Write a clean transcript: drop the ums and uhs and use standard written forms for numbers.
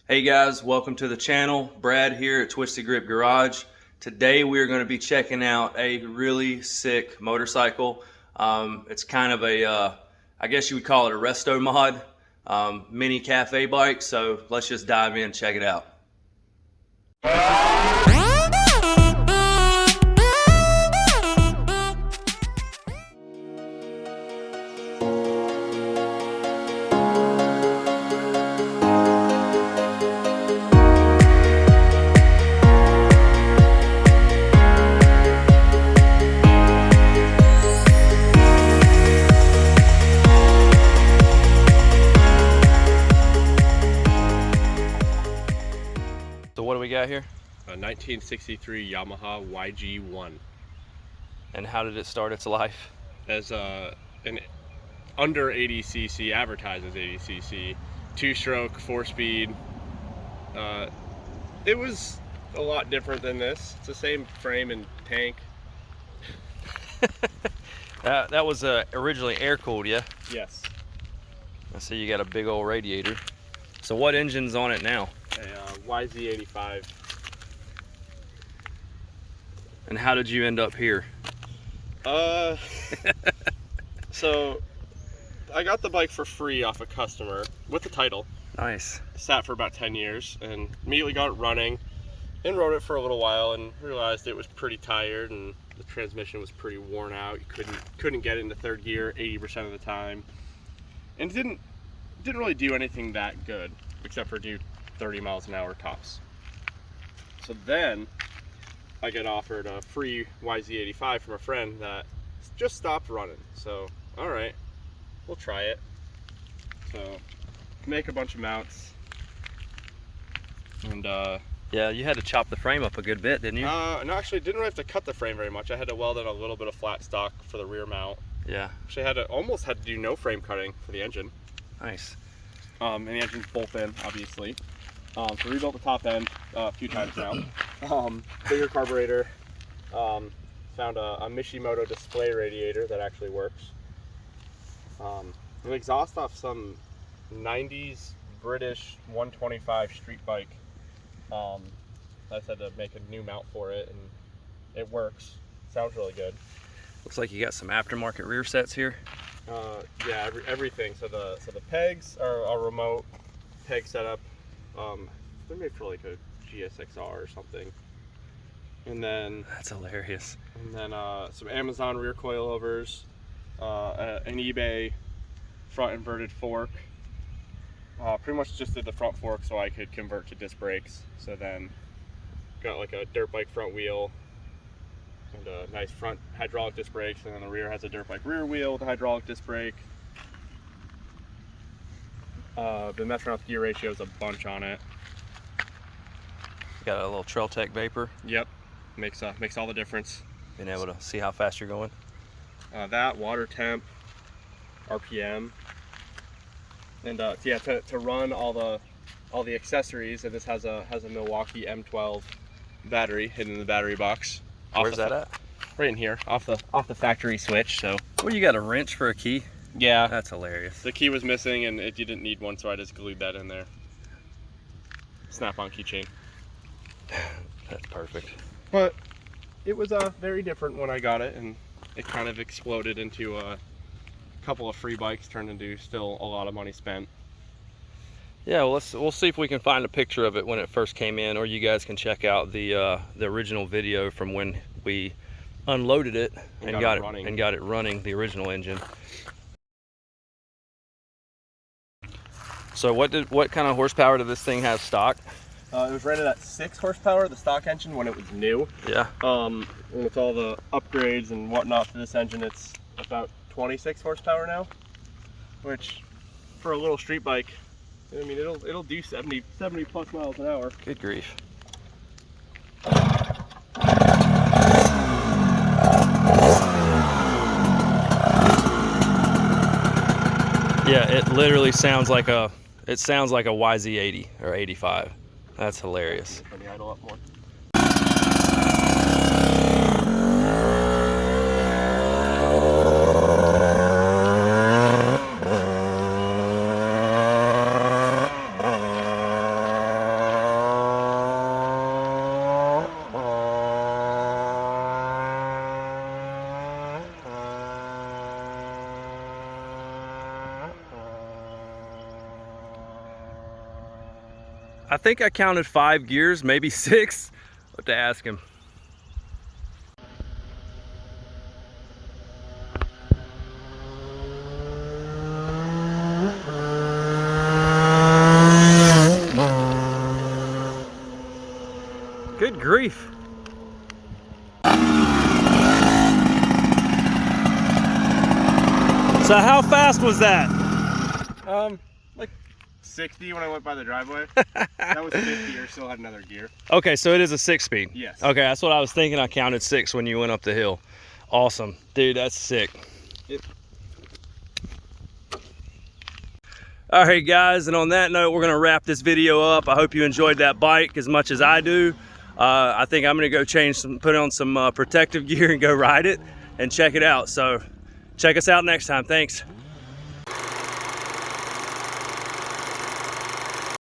Hey guys, welcome to the channel. Brad here at Twisted Grip Garage. Today we're going to be checking out a really sick motorcycle. It's kind of a, I guess you would call it a resto mod, mini cafe bike. So let's just dive in and check it out. So what do we got here? A 1963 Yamaha YG1. And how did it start its life? As an under 80cc, advertised as 80cc, 2-stroke, 4-speed. It was a lot different than this. It's the same frame and tank. That was originally air-cooled, yeah? Yes. I see you got a big old radiator. So what engine's on it now? A YZ85. And how did you end up here? So I got the bike for free off a customer with the title. Nice. Sat for about 10 years and immediately got it running and rode it for a little while and realized it was pretty tired and the transmission was pretty worn out. You couldn't get it into third gear 80% of the time, and it didn't really do anything that good except for do 30 miles an hour tops. So then I get offered a free YZ85 from a friend that just stopped running. So all right, we'll try it. So make a bunch of mounts and Yeah, you had to chop the frame up a good bit, didn't you? no, actually didn't really have to cut the frame very much. I had to weld in a little bit of flat stock for the rear mount. Yeah. Actually almost had to do no frame cutting for the engine. Nice. And the engine's bolt in, obviously. So rebuilt the top end a few times now. Bigger carburetor. Found a Mishimoto display radiator that actually works. An exhaust off some 90s British 125 street bike. I just had to make a new mount for it, and it works. Sounds really good. Looks like you got some aftermarket rear sets here. Yeah, everything. So the pegs are a remote peg setup. They're made for like a GSXR or something. And then That's hilarious. And then some Amazon rear coilovers, an eBay front inverted fork. Pretty much just did the front fork so I could convert to disc brakes. So then got like a dirt bike front wheel and a nice front hydraulic disc brakes, and then the rear has a dirt bike rear wheel with a hydraulic disc brake. Been messing around with gear ratios a bunch on it. Got a little Trail Tech Vapor. Yep, makes all the difference. Being able to see how fast you're going. That water temp, RPM, and yeah, to run all the accessories. And this has a Milwaukee M12 battery hidden in the battery box. Where's that at? Right in here, off the factory switch. So. Well, you got a wrench for a key? Yeah. That's hilarious. The key was missing and you didn't need one, so I just glued that in there. Snap-on keychain. That's perfect. But it was very different when I got it, and it kind of exploded into a couple of free bikes, turned into still a lot of money spent. Yeah, well, we'll see if we can find a picture of it when it first came in, or you guys can check out the original video from when we unloaded it and got it running, the original engine. So what kind of horsepower did this thing have stock? It was rated at 6 horsepower, the stock engine, when it was new. Yeah. With all the upgrades and whatnot for this engine, it's about 26 horsepower now, which for a little street bike, I mean, it'll do 70 plus miles an hour. Good grief. Yeah, it literally sounds like a YZ80 or 85. That's hilarious. Let me idle up more. I think I counted 5 gears, maybe 6. I'll have to ask him. Good grief. So how fast was that? Like 60 when I went by the driveway. That was 50 or still had another gear. Okay, so it is a 6-speed. Yes. Okay, that's what I was thinking. I counted 6 when you went up the hill. Awesome. Dude, that's sick. Yep. All right, guys, and on that note, we're gonna wrap this video up. I hope you enjoyed that bike as much as I do. I think I'm gonna go put on some protective gear and go ride it and check it out. So check us out next time. Thanks.